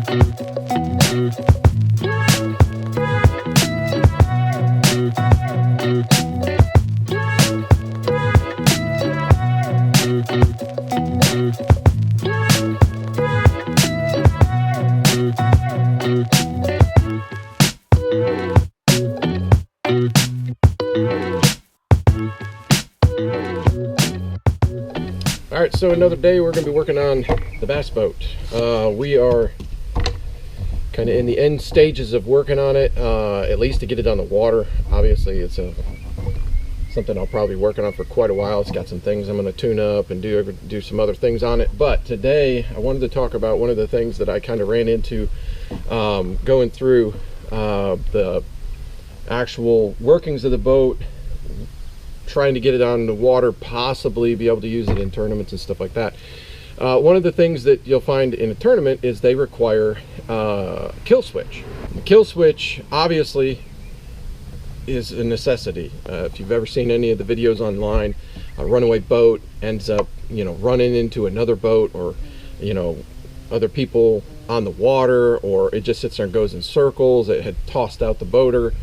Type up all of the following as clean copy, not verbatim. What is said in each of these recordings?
Alright, so another day we're going to be working on the bass boat. We are kind of in the end stages of working on it, at least to get it on the water. Obviously it's something I'll probably be working on for quite a while. It's got some things I'm going to tune up and do some other things on it. But today I wanted to talk about one of the things that I kind of ran into going through the actual workings of the boat, trying to get it on the water, possibly be able to use it in tournaments and stuff like that. One of the things that you'll find in a tournament is they require kill switch. The kill switch obviously is a necessity. If you've ever seen any of the videos online, a runaway boat ends up, running into another boat, or other people on the water, or it just sits there and goes in circles. It had tossed out the boater,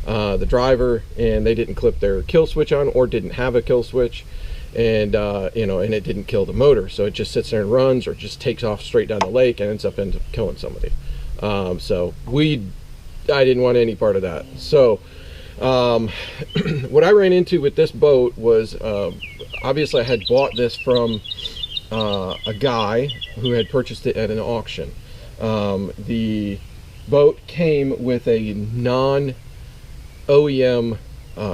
the driver, and they didn't clip their kill switch on, or didn't have a kill switch, and and it didn't kill the motor, so it just sits there and runs, or just takes off straight down the lake and ends up killing somebody. So I didn't want any part of that. So what I ran into with this boat was, obviously I had bought this from a guy who had purchased it at an auction. The boat came with a non-OEM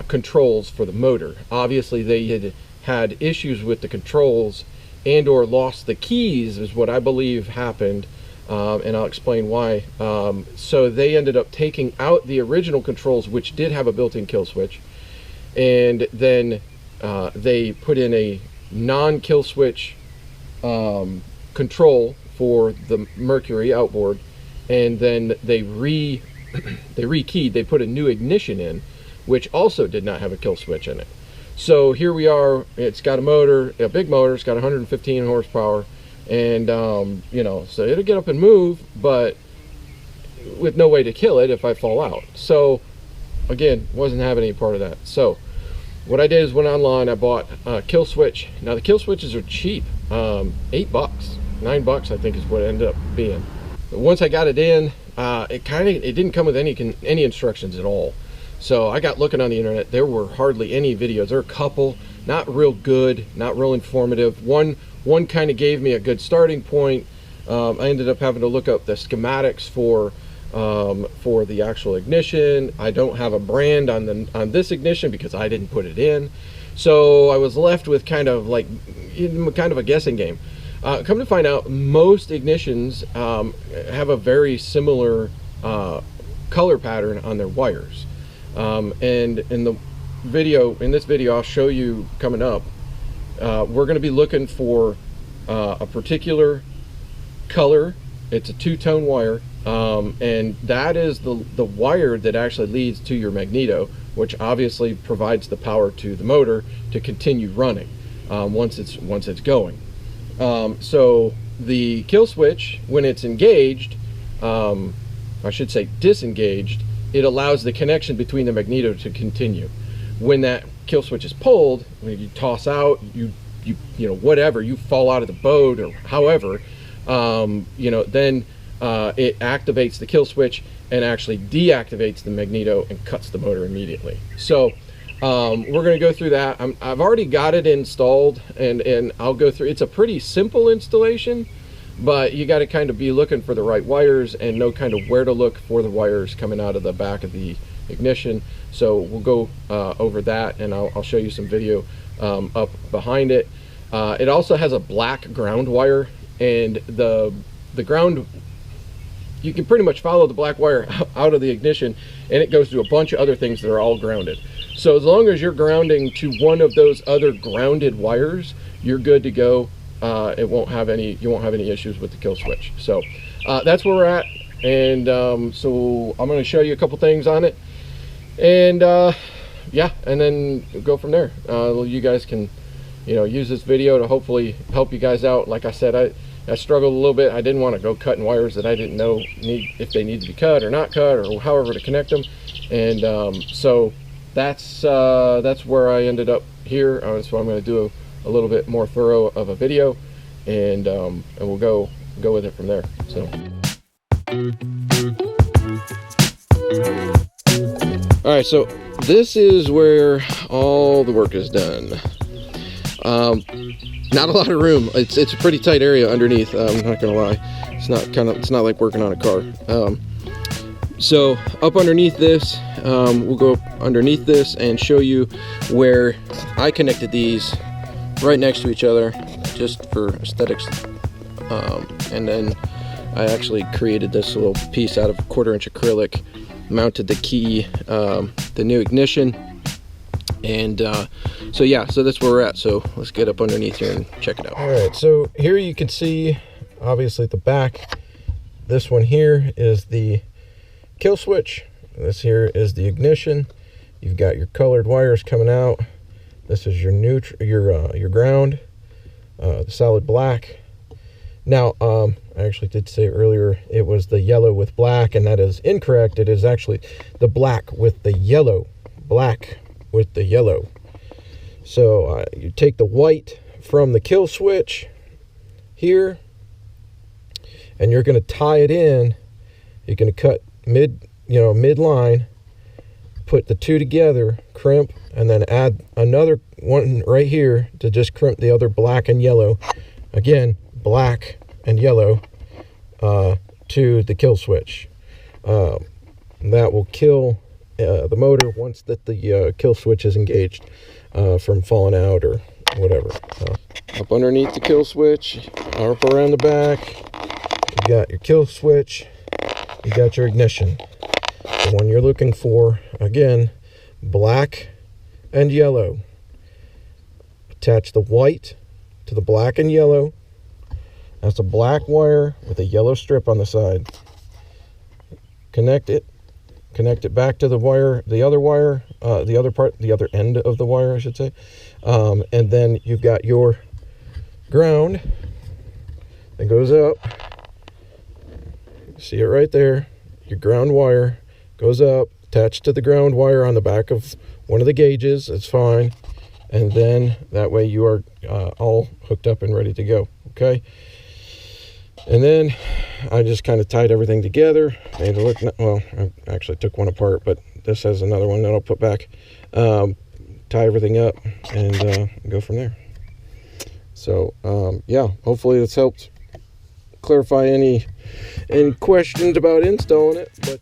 controls for the motor. Obviously they had issues with the controls and or lost the keys, is what I believe happened, and I'll explain why. So they ended up taking out the original controls, which did have a built-in kill switch, and then they put in a non-kill switch control for the Mercury outboard, and then they rekeyed. They put a new ignition in, which also did not have a kill switch in it. So here we are. It's got a motor, a big motor. It's got 115 horsepower, and so it'll get up and move, but with no way to kill it if I fall out. So again, wasn't having any part of that. So what I did is went online. I bought a kill switch. Now the kill switches are cheap, $8, $9 I think is what it ended up being. But once I got it in, it didn't come with any instructions at all. So I got looking on the internet. There were hardly any videos. There were a couple, not real good, not real informative. One kind of gave me a good starting point. I ended up having to look up the schematics for the actual ignition. I don't have a brand on this ignition because I didn't put it in. So I was left with kind of a guessing game. Come to find out, most ignitions have a very similar color pattern on their wires. And in this video I'll show you coming up, we're going to be looking for a particular color. It's a two-tone wire, and that is the wire that actually leads to your magneto, which obviously provides the power to the motor to continue running once it's going. So the kill switch, when it's engaged, I should say disengaged, it allows the connection between the magneto to continue. When that kill switch is pulled, when you toss out, you whatever, you fall out of the boat or however, then it activates the kill switch and actually deactivates the magneto and cuts the motor immediately. So we're going to go through that. I've already got it installed, and I'll go through. It's a pretty simple installation, but you got to kind of be looking for the right wires and know kind of where to look for the wires coming out of the back of the ignition. So we'll go over that, and I'll show you some video up behind it. It also has a black ground wire, and the ground, you can pretty much follow the black wire out of the ignition, and it goes to a bunch of other things that are all grounded. So as long as you're grounding to one of those other grounded wires, you're good to go. You won't have any issues with the kill switch. So that's where we're at, and so I'm going to show you a couple things on it, and yeah, and then go from there. You guys can use this video to hopefully help you guys out. Like I said, I struggled a little bit. I didn't want to go cutting wires that I didn't know if they need to be cut or not cut, or however to connect them. And so that's where I ended up here. So I'm going to do a little bit more thorough of a video, and we'll go with it from there. So. All right, so this is where all the work is done. Not a lot of room. It's a pretty tight area underneath. I'm not gonna lie. It's not like working on a car. So up underneath this, we'll go underneath this and show you where I connected these right next to each other, just for aesthetics. And then I actually created this little piece out of 1/4-inch acrylic, mounted the key, the new ignition, and so yeah, so that's where we're at. So let's get up underneath here and check it out. All right, so here you can see, obviously, at the back, this one here is the kill switch. This here is the ignition. You've got your colored wires coming out. This is your your ground, the solid black. Now, I actually did say earlier it was the yellow with black, and that is incorrect. It is actually the black with the yellow. Black with the yellow. So you take the white from the kill switch here, and you're going to tie it in. You're going to cut mid-line, put the two together, crimp, and then add another one right here to just crimp the other black and yellow. Again, black and yellow to the kill switch. That will kill the motor once that the kill switch is engaged from falling out or whatever. Up underneath the kill switch, up around the back, you got your kill switch, you got your ignition. The one you're looking for, again, black and yellow. Attach the white to the black and yellow. That's a black wire with a yellow strip on the side. Connect it back to the wire, the other end of the wire, I should say. And then you've got your ground that goes up. See it right there. Your ground wire goes up, attached to the ground wire on the back of one of the gauges. It's fine. And then that way you are all hooked up and ready to go. Okay. And then I just kind of tied everything together, made it look, well, I actually took one apart, but this has another one that I'll put back. Tie everything up and go from there. So yeah, hopefully this helped clarify any questions about installing it. But